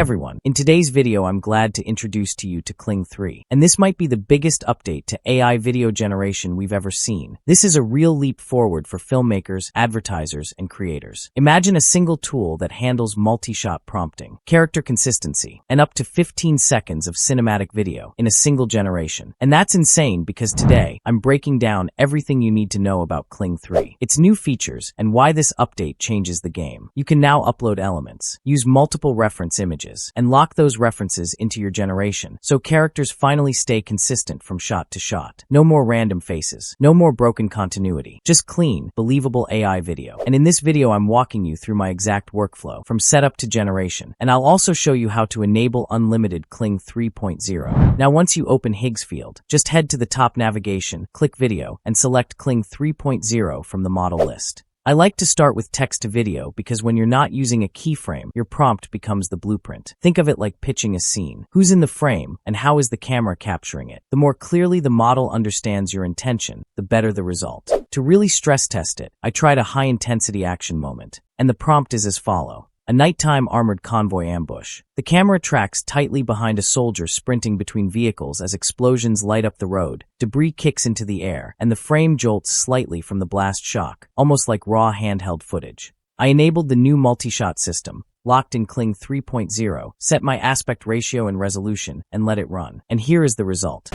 everyone, in today's video I'm glad to introduce to you to Kling 3. And this might be the biggest update to AI video generation we've ever seen. This is a real leap forward for filmmakers, advertisers, and creators. Imagine a single tool that handles multi-shot prompting, character consistency, and up to 15 seconds of cinematic video in a single generation. And that's insane because today, I'm breaking down everything you need to know about Kling 3, its new features, and why this update changes the game. You can now upload elements, use multiple reference images, and lock those references into your generation, so characters finally stay consistent from shot to shot. No more random faces, no more broken continuity, just clean, believable AI video. And in this video I'm walking you through my exact workflow, from setup to generation, and I'll also show you how to enable unlimited Kling 3.0. Now once you open Higgsfield, just head to the top navigation, click video, and select Kling 3.0 from the model list. I like to start with text to video because when you're not using a keyframe, your prompt becomes the blueprint. Think of it like pitching a scene. Who's in the frame, and how is the camera capturing it? The more clearly the model understands your intention, the better the result. To really stress test it, I tried a high-intensity action moment, and the prompt is as follows. A nighttime armored convoy ambush. The camera tracks tightly behind a soldier sprinting between vehicles as explosions light up the road, debris kicks into the air, and the frame jolts slightly from the blast shock, almost like raw handheld footage. I enabled the new multi-shot system, locked in Kling 3.0, set my aspect ratio and resolution, and let it run. And here is the result.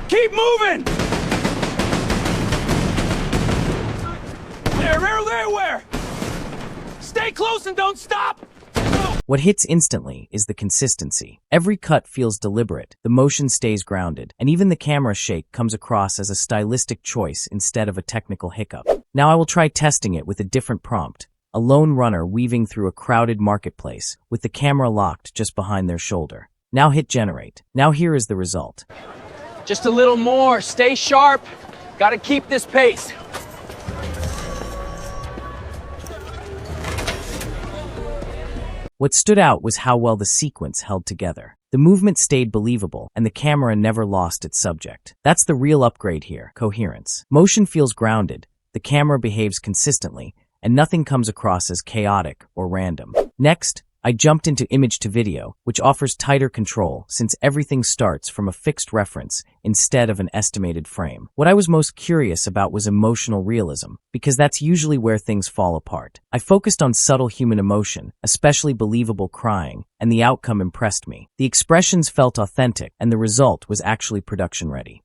Keep moving! They're everywhere! Stay close and don't stop! What hits instantly is the consistency. Every cut feels deliberate, the motion stays grounded, and even the camera shake comes across as a stylistic choice instead of a technical hiccup. Now I will try testing it with a different prompt. A lone runner weaving through a crowded marketplace, with the camera locked just behind their shoulder. Now hit generate. Now here is the result. Just a little more. Stay sharp. Gotta keep this pace. What stood out was how well the sequence held together. The movement stayed believable, and the camera never lost its subject. That's the real upgrade here, coherence. Motion feels grounded, the camera behaves consistently, and nothing comes across as chaotic or random. Next, I jumped into image to video, which offers tighter control since everything starts from a fixed reference instead of an estimated frame. What I was most curious about was emotional realism, because that's usually where things fall apart. I focused on subtle human emotion, especially believable crying, and the outcome impressed me. The expressions felt authentic, and the result was actually production ready.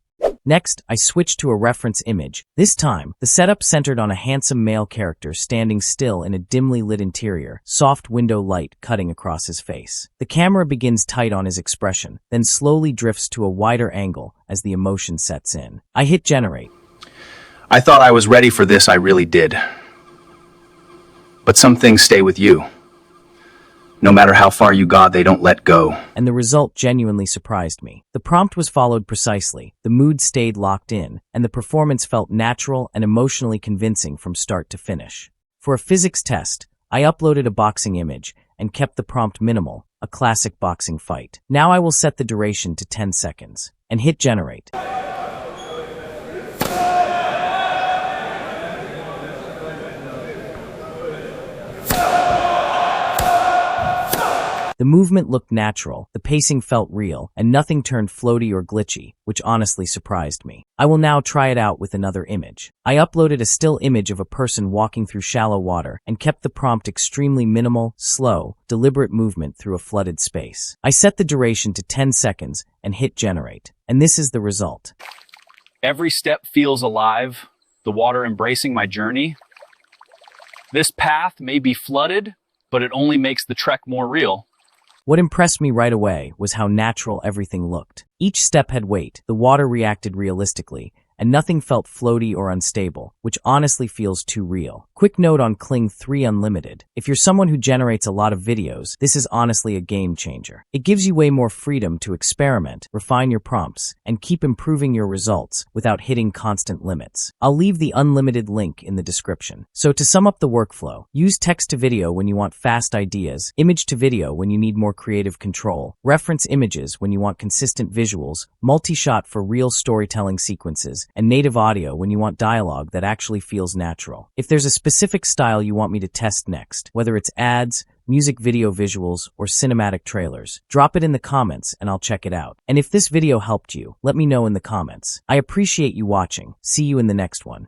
Next, I switched to a reference image. This time, the setup centered on a handsome male character standing still in a dimly lit interior, soft window light cutting across his face. The camera begins tight on his expression, then slowly drifts to a wider angle as the emotion sets in. I hit generate. I thought I was ready for this, I really did. But some things stay with you. No matter how far you got, they don't let go. And the result genuinely surprised me. The prompt was followed precisely, the mood stayed locked in, and the performance felt natural and emotionally convincing from start to finish. For a physics test, I uploaded a boxing image and kept the prompt minimal, a classic boxing fight. Now I will set the duration to 10 seconds, and hit generate. The movement looked natural, the pacing felt real, and nothing turned floaty or glitchy, which honestly surprised me. I will now try it out with another image. I uploaded a still image of a person walking through shallow water and kept the prompt extremely minimal, slow, deliberate movement through a flooded space. I set the duration to 10 seconds and hit generate. And this is the result. Every step feels alive, the water embracing my journey. This path may be flooded, but it only makes the trek more real. What impressed me right away was how natural everything looked. Each step had weight, the water reacted realistically, and nothing felt floaty or unstable, which honestly feels too real. Quick note on Kling 3 Unlimited. If you're someone who generates a lot of videos, this is honestly a game changer. It gives you way more freedom to experiment, refine your prompts, and keep improving your results without hitting constant limits. I'll leave the unlimited link in the description. So to sum up the workflow, use text to video when you want fast ideas, image to video when you need more creative control, reference images when you want consistent visuals, multi-shot for real storytelling sequences, and native audio when you want dialogue that actually feels natural. If there's a specific style you want me to test next, whether it's ads, music video visuals, or cinematic trailers? Drop it in the comments and I'll check it out. And if this video helped you, let me know in the comments. I appreciate you watching. See you in the next one.